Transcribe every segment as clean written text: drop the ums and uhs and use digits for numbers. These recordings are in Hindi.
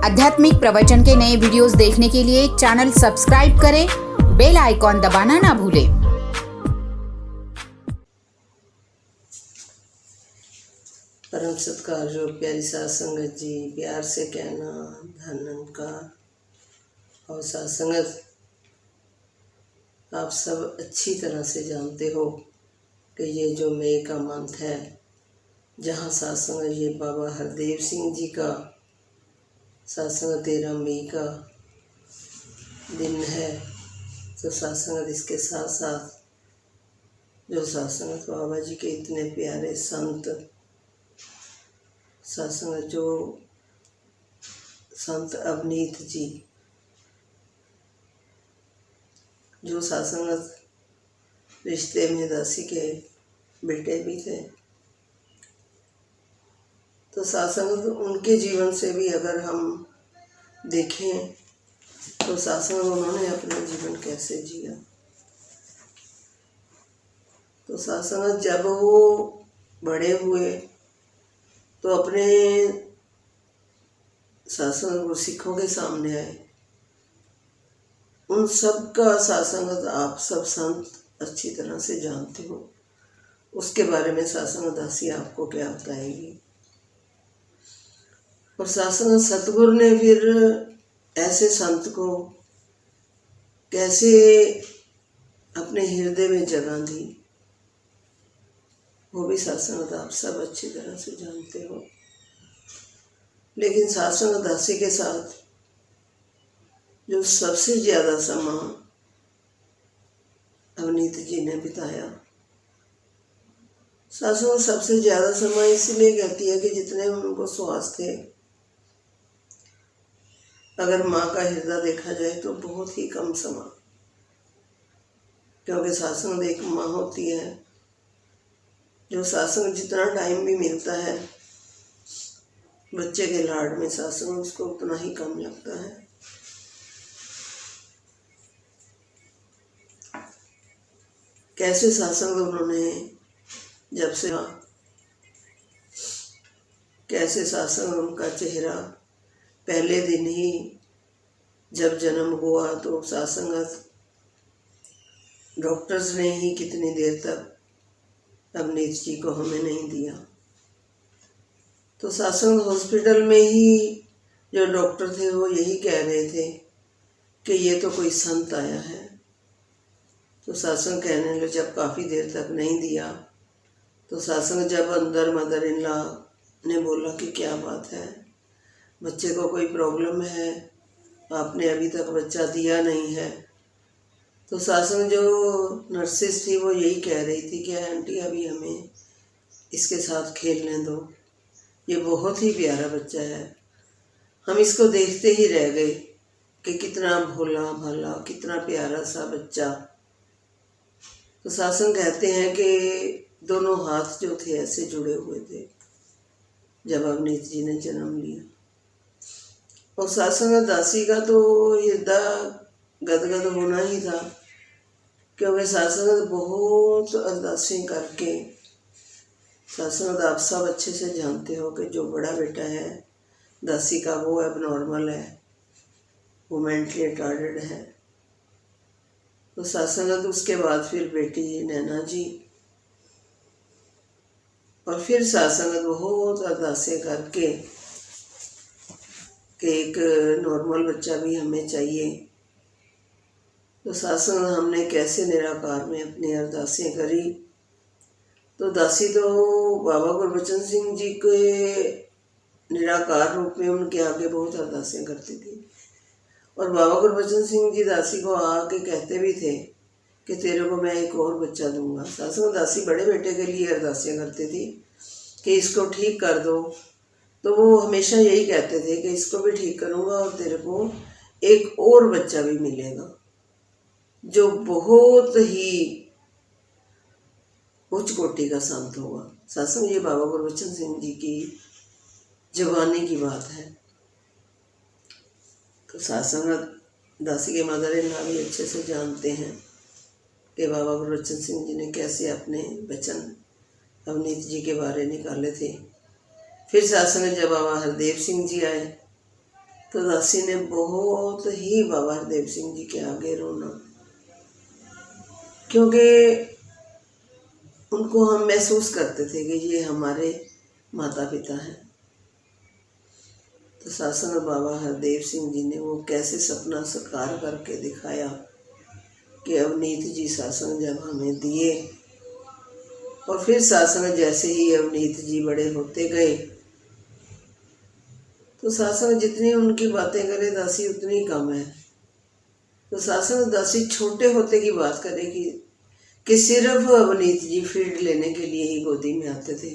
आध्यात्मिक प्रवचन के नए वीडियोस देखने के लिए चैनल सब्सक्राइब करें, बेल आइकॉन दबाना ना भूलें। परम सत्कार जो प्यारी साध संगत जी, प्यार से कहना धन का और साध संगत, आप सब अच्छी तरह से जानते हो कि ये जो मई का मंथ है, जहाँ साध संगत ये बाबा हरदेव सिंह जी का साध संगत 13 मई का दिन है। तो साध संगत इसके साथ साथ जो साध संगत बाबा जी के इतने प्यारे संत साध संगत जो संत अवनीत जी, जो साध संगत रिश्ते में दासी के बेटे भी थे, तो साध संगत उनके जीवन से भी अगर हम देखें तो साध संगत उन्होंने अपना जीवन कैसे जिया। तो साध संगत जब वो बड़े हुए तो अपने साध संगत को सिखों के सामने आए। उन सब का साध संगत आप सब संत अच्छी तरह से जानते हो, उसके बारे में साध संगत दासी आपको क्या बताएगी। और साध संगत सतगुरु ने फिर ऐसे संत को कैसे अपने हृदय में जगह दी, वो भी साध संगत आप सब अच्छी तरह से जानते हो। लेकिन साध संगत दासी के साथ जो सबसे ज़्यादा समय अवनीत जी ने बिताया, साध संगत सबसे ज़्यादा समय इसलिए कहती है कि जितने उनको श्वास थे, अगर माँ का हृदय देखा जाए तो बहुत ही कम समय, क्योंकि साध संगत एक माँ होती है जो साध संगत जितना टाइम भी मिलता है बच्चे के लाड में, साध संगत उसको उतना ही कम लगता है। कैसे साध संगत उन्होंने जब से कैसे साध संगत उनका चेहरा पहले दिन ही जब जन्म हुआ तो साध संगत डॉक्टर्स ने ही कितनी देर तक अवनीत जी को हमें नहीं दिया। तो साध संगत हॉस्पिटल में ही जो डॉक्टर थे वो यही कह रहे थे कि ये तो कोई संत आया है। तो साध संगत कहने लगे, जब काफ़ी देर तक नहीं दिया तो साध संगत जब अंदर मदर इन लॉ ने बोला कि क्या बात है, बच्चे को कोई प्रॉब्लम है, आपने अभी तक बच्चा दिया नहीं है। तो साध संगत जो नर्सेस थी वो यही कह रही थी कि आंटी अभी हमें इसके साथ खेलने दो, ये बहुत ही प्यारा बच्चा है। हम इसको देखते ही रह गए कि कितना भोला भाला, कितना प्यारा सा बच्चा। तो साध संगत कहते हैं कि दोनों हाथ जो थे ऐसे जुड़े हुए थे जब अवनीत जी ने जन्म लिया। और साध संगत दासी का तो हृदय गदगद होना ही था, क्योंकि साध संगत बहुत अरदासें करके, साध संगत आप सब अच्छे से जानते हो कि जो बड़ा बेटा है दासी का वो एबनॉर्मल है, वो मेंटली रिटार्डेड है। तो साध संगत उसके बाद फिर बेटी नैना जी, और फिर साध संगत बहुत अरदासें करके कि एक नॉर्मल बच्चा भी हमें चाहिए। तो साध संगत हमने कैसे निराकार में अपनी अरदासें करी। तो दासी तो बाबा गुरबचन सिंह जी के निराकार रूप में उनके आगे बहुत अरदासें करती थी, और बाबा गुरबचन सिंह जी दासी को आके कहते भी थे कि तेरे को मैं एक और बच्चा दूंगा। साध संगत दासी बड़े बेटे के लिए अरदासें करती थी कि इसको ठीक कर दो, तो वो हमेशा यही कहते थे कि इसको भी ठीक करूँगा और तेरे को एक और बच्चा भी मिलेगा जो बहुत ही उच्च कोटि का संत होगा। साध संगत ये बाबा गुरबचन सिंह जी की जवानी की बात है। तो साध संगत दासी के मदर इन लॉ भी अच्छे से जानते हैं कि बाबा गुरबचन सिंह जी ने कैसे अपने वचन अवनीत जी के बारे निकाले थे। फिर साध संगत जब बाबा हरदेव सिंह जी आए तो दासी ने बहुत ही बाबा हरदेव सिंह जी के आगे रोना, क्योंकि उनको हम महसूस करते थे कि ये हमारे माता पिता हैं। तो सासंग बाबा हरदेव सिंह जी ने वो कैसे सपना साकार करके दिखाया कि अवनीत जी सासंग जब हमें दिए, और फिर सासंग जैसे ही अवनीत जी बड़े होते गए तो सासंग जितनी उनकी बातें करे दासी उतनी कम है। तो सासंग दासी छोटे होते की बात करेगी कि सिर्फ अवनीत जी फील्ड लेने के लिए ही गोदी में आते थे,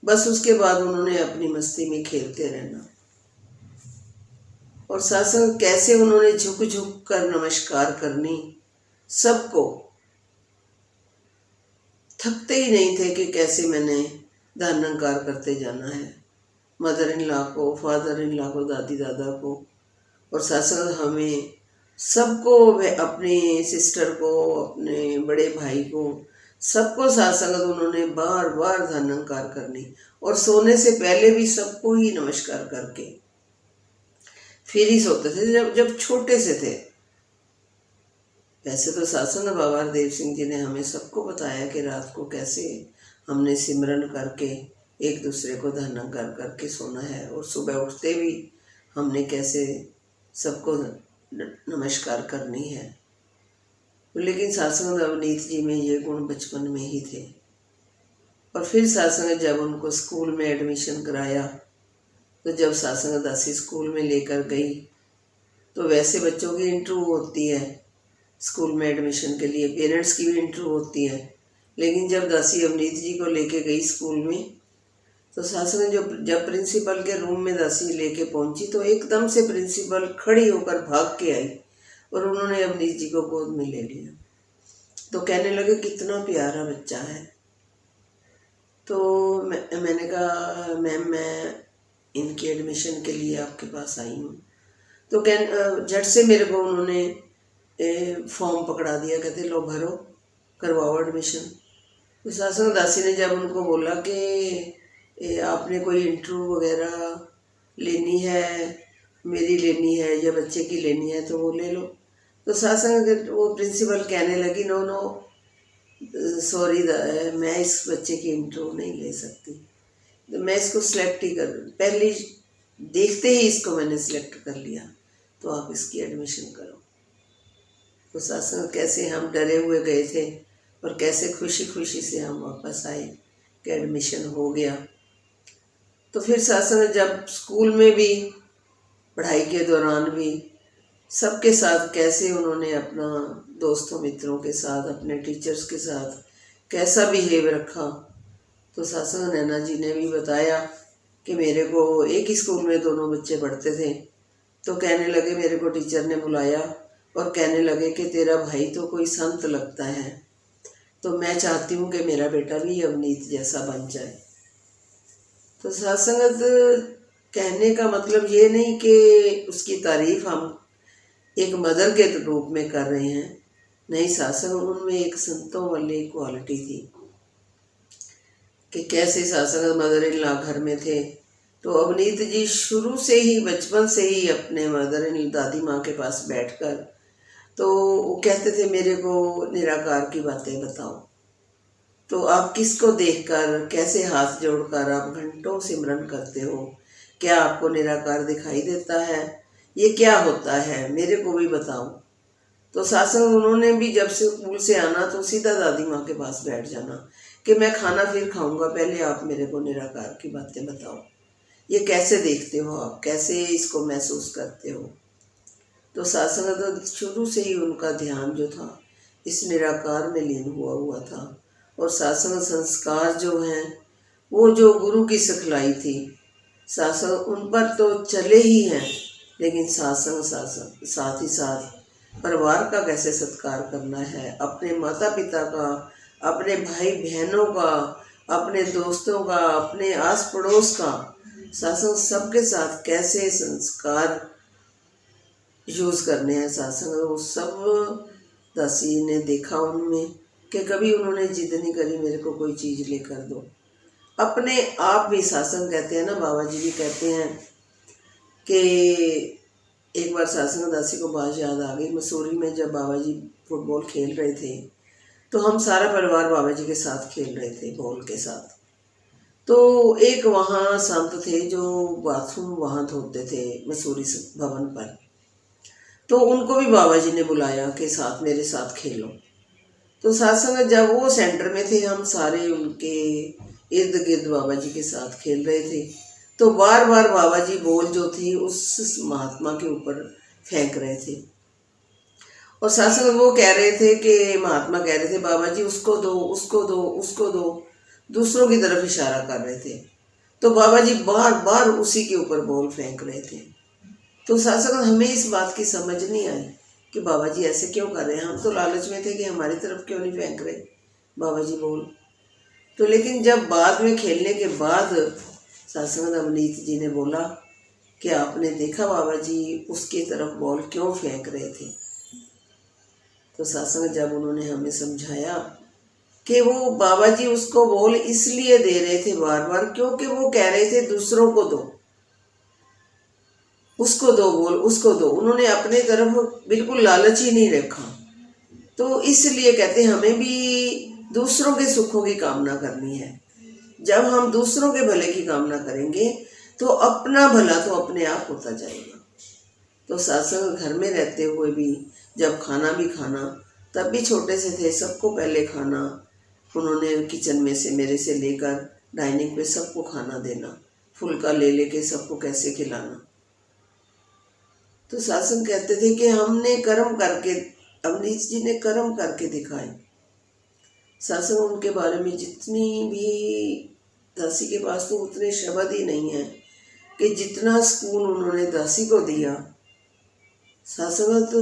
बस उसके बाद उन्होंने अपनी मस्ती में खेलते रहना। और सासंग कैसे उन्होंने झुक झुक कर नमस्कार करनी सबको, थकते ही नहीं थे कि कैसे मैंने दानंकार करते जाना है, मदर इन लॉ को, फादर इन लॉ को, दादी दादा को, और सासंग हमें सबको, अपनी सिस्टर को, अपने बड़े भाई को, सबको सासंग उन्होंने बार बार दानंकार करनी, और सोने से पहले भी सबको ही नमस्कार करके फिर ही सोते थे जब छोटे से थे। वैसे तो सासंग बाबा हरदेव सिंह जी ने हमें सबको बताया कि रात को कैसे हमने सिमरन करके एक दूसरे को दानंकार करके सोना है, और सुबह उठते भी हमने कैसे सबको नमस्कार करनी है। लेकिन सासंग अवनीत जी में ये गुण बचपन में ही थे। और फिर सासंग जब उनको स्कूल में एडमिशन कराया, तो जब सासंग दासी स्कूल में लेकर गई तो वैसे बच्चों की इंटरव्यू होती है स्कूल में एडमिशन के लिए, पेरेंट्स की भी इंटरव्यू होती है, लेकिन जब दासी अवनीत जी को लेके गई स्कूल में तो सासंग जब प्रिंसिपल के रूम में दासी लेके पहुंची तो एकदम से प्रिंसिपल खड़ी होकर भाग के आई और उन्होंने अवनीत जी को गोद में ले लिया। तो कहने लगे कितना प्यारा बच्चा है। तो मैंने कहा मैम मैं इनकी एडमिशन के लिए आपके पास आई हूँ। तो झट से मेरे को उन्होंने फॉर्म पकड़ा दिया, कहते लो भरो, करवाओ एडमिशन। तो सासंग दासी ने जब उनको बोला कि आपने कोई इंटरव्यू वगैरह लेनी है, मेरी लेनी है या बच्चे की लेनी है तो वो ले लो। तो सासंग वो प्रिंसिपल कहने लगी नो नो सॉरी मैं इस बच्चे की इंटरव्यू नहीं ले सकती, तो मैं इसको सिलेक्ट ही कर, पहले देखते ही इसको मैंने सिलेक्ट कर लिया, तो आप इसकी एडमिशन करो। तो सासंग कैसे हम डरे हुए गए थे और कैसे खुशी खुशी से हम वापस आए कि एडमिशन हो गया। तो फिर सासंग जब स्कूल में भी पढ़ाई के दौरान भी सबके साथ कैसे उन्होंने अपना दोस्तों मित्रों के साथ, अपने टीचर्स के साथ कैसा बिहेव रखा। तो सासंग नैना जी ने भी बताया कि मेरे को एक ही स्कूल में दोनों बच्चे पढ़ते थे, तो कहने लगे, मेरे को टीचर ने बुलाया और कहने लगे कि तेरा भाई तो कोई संत लगता है, तो मैं चाहती हूँ कि मेरा बेटा भी अवनीत जैसा बन जाए। तो सत्संगत कहने का मतलब ये नहीं कि उसकी तारीफ हम एक मदर के रूप में कर रहे हैं, नहीं, सत्संग उनमें एक संतों वाली क्वालिटी थी कि कैसे सत्संग मदर इन लॉ घर में थे तो अवनीत जी शुरू से ही, बचपन से ही अपने मदर इन दादी माँ के पास बैठकर तो वो कहते थे मेरे को निराकार की बातें बताओ। तो आप किसको देखकर, कैसे हाथ जोड़कर आप घंटों सिमरन करते हो, क्या आपको निराकार दिखाई देता है, ये क्या होता है, मेरे को भी बताओ। तो सत्संग उन्होंने भी जब से स्कूल से आना तो सीधा दादी माँ के पास बैठ जाना कि मैं खाना फिर खाऊंगा, पहले आप मेरे को निराकार की बातें बताओ, ये कैसे देखते हो आप, कैसे इसको महसूस करते हो। तो सत्संग तो शुरू से ही उनका ध्यान जो था इस निराकार में लीन हुआ था। और सत्संग संस्कार जो हैं वो जो गुरु की सिखलाई थी सत्संग उन पर तो चले ही हैं, लेकिन सत्संग साथ ही साथ परिवार का कैसे सत्कार करना है, अपने माता पिता का, अपने भाई बहनों का, अपने दोस्तों का, अपने आस पड़ोस का, सत्संग सबके साथ कैसे संस्कार यूज़ करने हैं। सत्संग वो सब दासी ने देखा उनमें कि कभी उन्होंने जिद नहीं करी मेरे को कोई चीज़ लेकर दो। अपने आप भी सत्संग कहते हैं ना, बाबा जी भी कहते हैं कि एक बार सत्संग दासी को बात याद आ गई। मसूरी में जब बाबा जी फुटबॉल खेल रहे थे तो हम सारा परिवार बाबा जी के साथ खेल रहे थे बॉल के साथ। तो एक वहाँ संत थे जो बाथरूम वहाँ धोते थे मसूरी भवन पर। तो उनको भी बाबा जी ने बुलाया कि साथ मेरे साथ खेलो। तो सत्संग जब वो सेंटर में थे, हम सारे उनके इर्द गिर्द बाबा जी के साथ खेल रहे थे। तो बार बार बाबा जी बॉल जो थी उस महात्मा के ऊपर फेंक रहे थे और सत्संग वो कह रहे थे कि महात्मा कह रहे थे बाबा जी उसको दो, उसको दो, उसको दो, दूसरों की तरफ इशारा कर रहे थे। तो बाबा जी बार बार उसी के ऊपर बॉल फेंक रहे थे। तो सत्संग हमें इस बात की समझ नहीं आई कि बाबा जी ऐसे क्यों कर रहे हैं। हम तो लालच में थे कि हमारी तरफ क्यों नहीं फेंक रहे बाबा जी बॉल। तो लेकिन जब बाद में खेलने के बाद सत्संग अवनीत जी ने बोला कि आपने देखा बाबा जी उसकी तरफ बॉल क्यों फेंक रहे थे। तो सत्संग जब उन्होंने हमें समझाया कि वो बाबा जी उसको बॉल इसलिए दे रहे थे बार बार क्योंकि वो कह रहे थे दूसरों को दो, उसको दो बॉल, उसको दो। उन्होंने अपने तरफ बिल्कुल लालच ही नहीं रखा। तो इसलिए कहते हमें भी दूसरों के सुखों की कामना करनी है। जब हम दूसरों के भले की कामना करेंगे तो अपना भला तो अपने आप होता जाएगा। तो सत्संग घर में रहते हुए भी जब खाना भी खाना, तब भी छोटे से थे, सबको पहले खाना उन्होंने किचन में से मेरे से लेकर डाइनिंग पे सबको खाना देना, फुल्का ले लेके सबको कैसे खिलाना। तो सत्संग कहते थे कि हमने कर्म करके, अवनीत जी ने कर्म करके दिखाए। सत्संग उनके बारे में जितनी भी, दासी के पास तो उतने शब्द ही नहीं है कि जितना सुकून उन्होंने दासी को दिया। सत्संग तो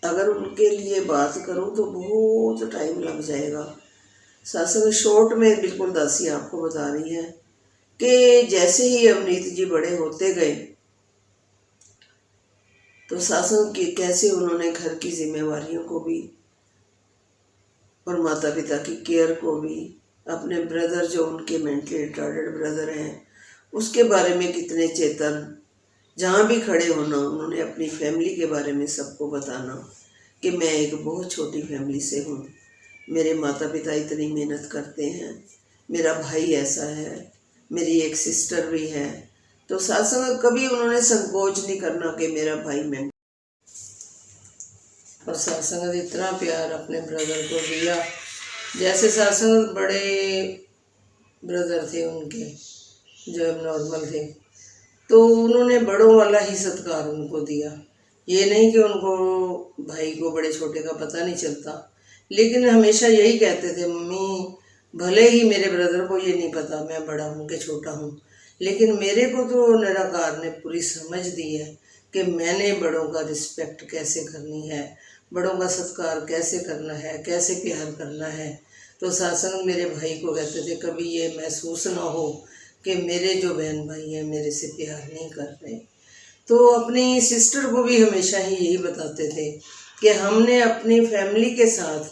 अगर उनके लिए बात करूं तो बहुत टाइम लग जाएगा। सत्संग शॉर्ट में बिल्कुल दासी आपको बता रही है कि जैसे ही अवनीत जी बड़े होते गए तो सत्संग की कैसे उन्होंने घर की जिम्मेवारियों को भी और माता पिता की केयर को भी, अपने ब्रदर जो उनके मेंटली रिटार्डेड ब्रदर हैं उसके बारे में कितने चेतन, जहाँ भी खड़े होना उन्होंने अपनी फैमिली के बारे में सबको बताना कि मैं एक बहुत छोटी फैमिली से हूँ, मेरे माता पिता इतनी मेहनत करते हैं, मेरा भाई ऐसा है, मेरी एक सिस्टर भी है। तो सत्संग कभी उन्होंने संकोच नहीं करना कि मेरा भाई मैं, और सत्संग इतना प्यार अपने ब्रदर को दिया। जैसे सत्संग बड़े ब्रदर थे उनके जो नॉर्मल थे, तो उन्होंने बड़ों वाला ही सत्कार उनको दिया। ये नहीं कि उनको भाई को बड़े छोटे का पता नहीं चलता, लेकिन हमेशा यही कहते थे मम्मी भले ही मेरे ब्रदर को ये नहीं पता मैं बड़ा हूँ कि छोटा हूँ, लेकिन मेरे को तो निराकार ने पूरी समझ दी है कि मैंने बड़ों का रिस्पेक्ट कैसे करनी है, बड़ों का सत्कार कैसे करना है, कैसे प्यार करना है। तो सत्संग मेरे भाई को कहते थे कभी ये महसूस ना हो कि मेरे जो बहन भाई हैं मेरे से प्यार नहीं कर रहे। तो अपनी सिस्टर को भी हमेशा ही यही बताते थे कि हमने अपनी फैमिली के साथ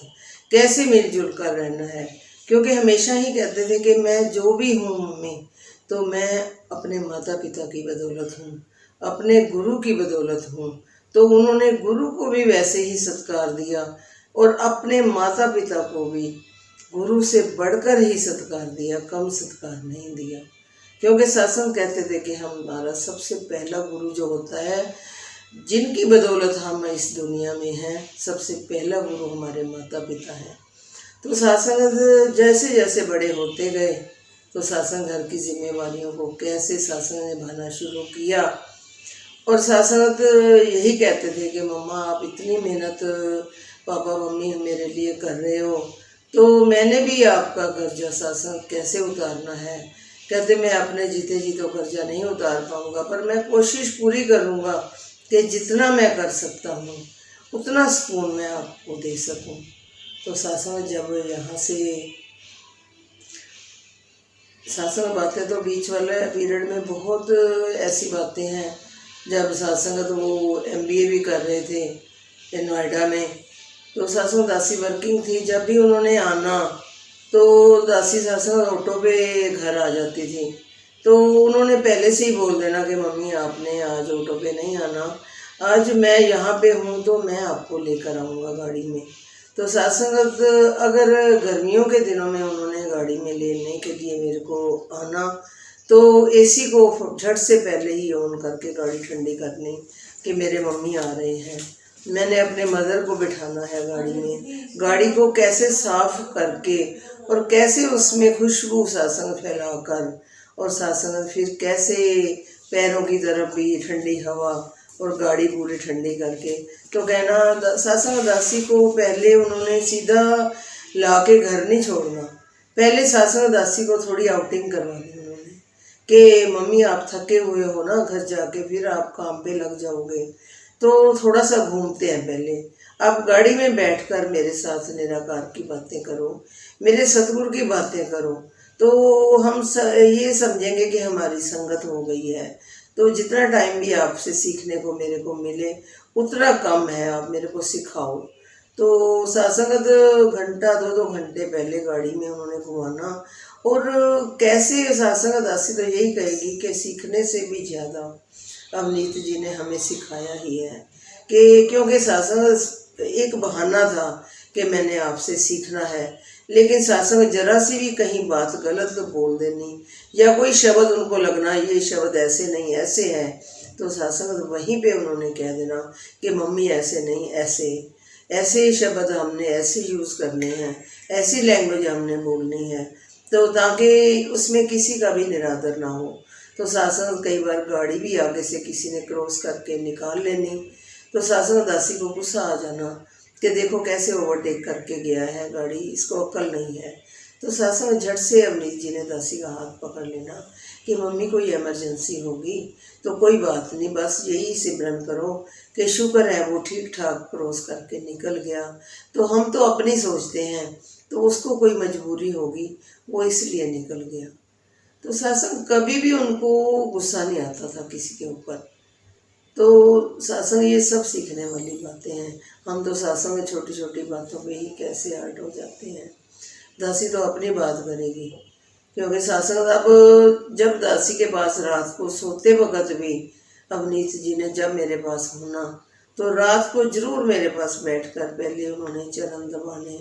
कैसे मिलजुल कर रहना है, क्योंकि हमेशा ही कहते थे कि मैं जो भी हूँ मम्मी, तो मैं अपने माता पिता की बदौलत हूँ, अपने गुरु की बदौलत हूँ। तो उन्होंने गुरु को भी वैसे ही सत्कार दिया और अपने माता पिता को भी गुरु से बढ़कर ही सत्कार दिया, कम सत्कार नहीं दिया। क्योंकि सत्संग कहते थे कि हमारा सबसे पहला गुरु जो होता है, जिनकी बदौलत हम इस दुनिया में हैं, सबसे पहला गुरु हमारे माता पिता हैं। तो सत्संग जैसे जैसे बड़े होते गए तो सत्संग घर की जिम्मेवारियों को कैसे सत्संग निभाना शुरू किया। और सत्संग यही कहते थे कि मम्मा आप इतनी मेहनत पापा मम्मी मेरे लिए कर रहे हो, तो मैंने भी आपका कर्जा सत्संग कैसे उतारना है। कहते मैं अपने जीते जी तो कर्जा नहीं उतार पाऊँगा, पर मैं कोशिश पूरी करूँगा कि जितना मैं कर सकता हूँ उतना सुकून मैं आपको दे सकूँ। तो सत्संग जब यहाँ से सत्संग बातें तो बीच वाले पीरियड में बहुत ऐसी बातें हैं जब सत्संग तो वो MBA भी कर रहे थे नोएडा में। तो सत्संग दासी वर्किंग थी, जब भी उन्होंने आना तो दासी सत्संग ऑटो पे घर आ जाती थी। तो उन्होंने पहले से ही बोल देना कि मम्मी आपने आज ऑटो पे नहीं आना, आज मैं यहाँ पे हूँ तो मैं आपको लेकर आऊँगा गाड़ी में। तो साथ संगत अगर गर्मियों के दिनों में उन्होंने गाड़ी में लेने के लिए मेरे को आना तो एसी को झट से पहले ही ऑन करके गाड़ी ठंडी करनी कि मेरे मम्मी आ रहे हैं। मैंने अपने मदर को बिठाना है गाड़ी में, गाड़ी को कैसे साफ करके और कैसे उसमें खुशबू सासंग फैलाकर और सासंग फिर कैसे पैरों की तरफ भी ठंडी हवा और गाड़ी पूरी ठंडी करके। तो कहना सासंग दासी को पहले उन्होंने सीधा ला के घर नहीं छोड़ना, पहले सासंग दासी को थोड़ी आउटिंग करवानी उन्होंने कि मम्मी आप थके हुए हो ना, घर जाके फिर आप काम पे लग जाओगे तो थोड़ा सा घूमते हैं, पहले आप गाड़ी में बैठकर मेरे साथ निराकार की बातें करो, मेरे सतगुरु की बातें करो, तो हम ये समझेंगे कि हमारी संगत हो गई है। तो जितना टाइम भी आपसे सीखने को मेरे को मिले उतना कम है, आप मेरे को सिखाओ। तो सासंगत घंटा 2-2 घंटे पहले गाड़ी में उन्होंने घुमाना। और कैसे सासंगत दासी तो यही कहेगी कि सीखने से भी ज़्यादा अवनीत जी ने हमें सिखाया ही है कि क्योंकि सासंग एक बहाना था कि मैंने आपसे सीखना है, लेकिन सासंग जरा सी भी कहीं बात गलत तो बोल देनी या कोई शब्द उनको लगना ये शब्द ऐसे नहीं ऐसे है, तो सासंग वहीं पे उन्होंने कह देना कि मम्मी ऐसे नहीं ऐसे, ऐसे शब्द हमने ऐसे यूज़ करने हैं, ऐसी लैंग्वेज हमने बोलनी है, तो ताकि उसमें किसी का भी निरादर ना हो। तो सासंग कई बार गाड़ी भी आगे से किसी ने क्रॉस करके निकाल लेनी तो सासंग दासी को गुस्सा आ जाना कि देखो कैसे ओवरटेक करके गया है गाड़ी, इसको अक्ल नहीं है। तो सासंग झट से अवनीत जी ने दासी का हाथ पकड़ लेना कि मम्मी कोई इमरजेंसी होगी तो कोई बात नहीं, बस यही सिमरन करो कि शुक्र है वो ठीक ठाक क्रॉस करके निकल गया। तो हम तो अपनी सोचते हैं, तो उसको कोई मजबूरी होगी वो इसलिए निकल गया। तो सासंग कभी भी उनको गुस्सा नहीं आता था किसी के ऊपर। तो सासंग ये सब सीखने वाली बातें हैं। हम तो सासंग में छोटी छोटी बातों पे ही कैसे हर्ट हो जाते हैं। दासी तो अपनी बात करेगी क्योंकि सासंग अब जब दासी के पास रात को सोते वक्त भी अवनीत जी ने जब मेरे पास होना तो रात को ज़रूर मेरे पास बैठकर पहले उन्होंने चरण दबाने,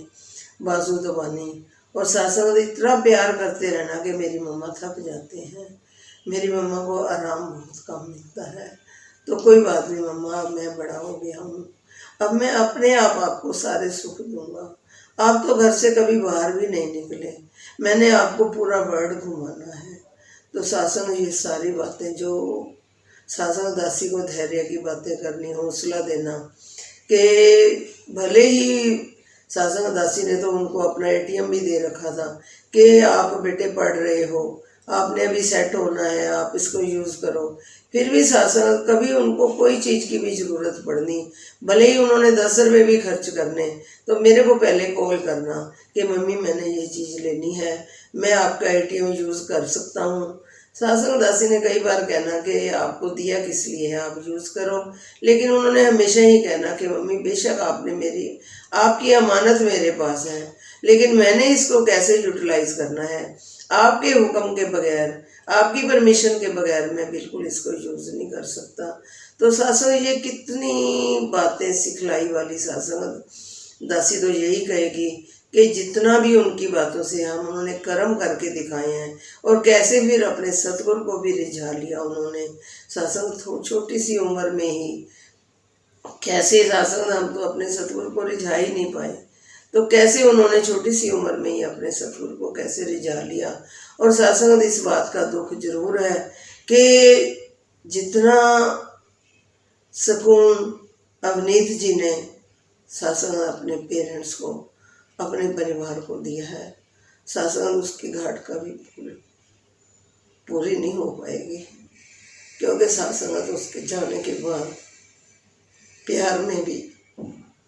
बाजू दबाने और सासंग इतना प्यार करते रहना कि मेरी मम्मा थक जाते हैं, मेरी मम्मा को आराम बहुत कम मिलता है, तो कोई बात नहीं मम्मा, अब मैं बड़ा हो गया हूँ, अब मैं अपने आप आपको सारे सुख दूंगा। आप तो घर से कभी बाहर भी नहीं निकले, मैंने आपको पूरा वर्ल्ड घुमाना है। तो सासंग ये सारी बातें जो सासंग दासी को धैर्य की बातें करनी, हौसला देना कि भले ही सासंग दासी ने तो उनको अपना एटीएम भी दे रखा था कि आप बेटे पढ़ रहे हो, आपने अभी सेट होना है, आप इसको यूज़ करो, फिर भी सासंग कभी उनको कोई चीज़ की भी ज़रूरत पड़नी, भले ही उन्होंने 10 रुपये भी खर्च करने तो मेरे को पहले कॉल करना कि मम्मी मैंने ये चीज़ लेनी है, मैं आपका एटीएम यूज़ कर सकता हूँ। सासंग दासी ने कई बार कहना कि आपको दिया किस लिए है, आप यूज़ करो, लेकिन उन्होंने हमेशा ही कहना कि मम्मी बेशक आपने आपकी अमानत मेरे पास है, लेकिन मैंने इसको कैसे यूटिलाइज करना है, आपके हुक्म के बगैर, आपकी परमिशन के बगैर मैं बिल्कुल इसको यूज़ नहीं कर सकता। तो सासंग ये कितनी बातें सिखलाई वाली सासंग दासी तो यही कहेगी कि जितना भी उनकी बातों से हम उन्होंने कर्म करके दिखाए हैं और कैसे फिर अपने सतगुरु को भी रिझा लिया उन्होंने। सासंग छोटी सी उम्र में ही कैसे सासंग हम तो अपने सतगुरु को रिझा ही नहीं पाए, तो कैसे उन्होंने छोटी सी उम्र में ही अपने सतगुरु को कैसे रिझा लिया। और सासंग इस बात का दुख जरूर है कि जितना सुकून अवनीत जी ने सासंग अपने पेरेंट्स को, अपने परिवार को दिया है, सासंग उसकी घाट कभी पूरी नहीं हो पाएगी, क्योंकि सासंग उसके जाने के बाद प्यार में भी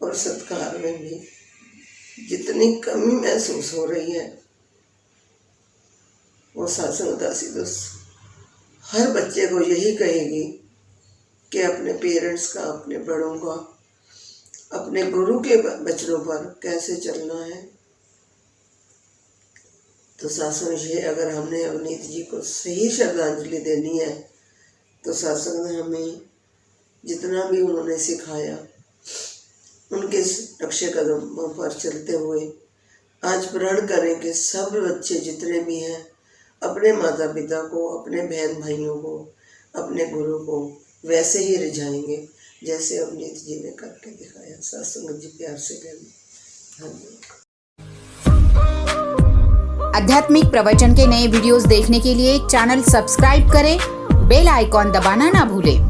और सत्कार में भी जितनी कमी महसूस हो रही है वो सासंग दासी तो हर बच्चे को यही कहेगी कि अपने पेरेंट्स का, अपने बड़ों का, अपने गुरु के बचनों पर कैसे चलना है। तो सत्संग ये अगर हमने अवनीत जी को सही श्रद्धांजलि देनी है तो सत्संग ने हमें जितना भी उन्होंने सिखाया उनके नक्शे कदमों पर चलते हुए आज प्रण करें कि सब बच्चे जितने भी हैं अपने माता पिता को, अपने बहन भाइयों को, अपने गुरु को वैसे ही रिझाएंगे जैसे अवनीत जी ने करके दिखाया। सत्संग जी प्यार से कहना। धन्यवाद। आध्यात्मिक प्रवचन के नए वीडियोस देखने के लिए चैनल सब्सक्राइब करें, बेल आइकॉन दबाना ना भूलें।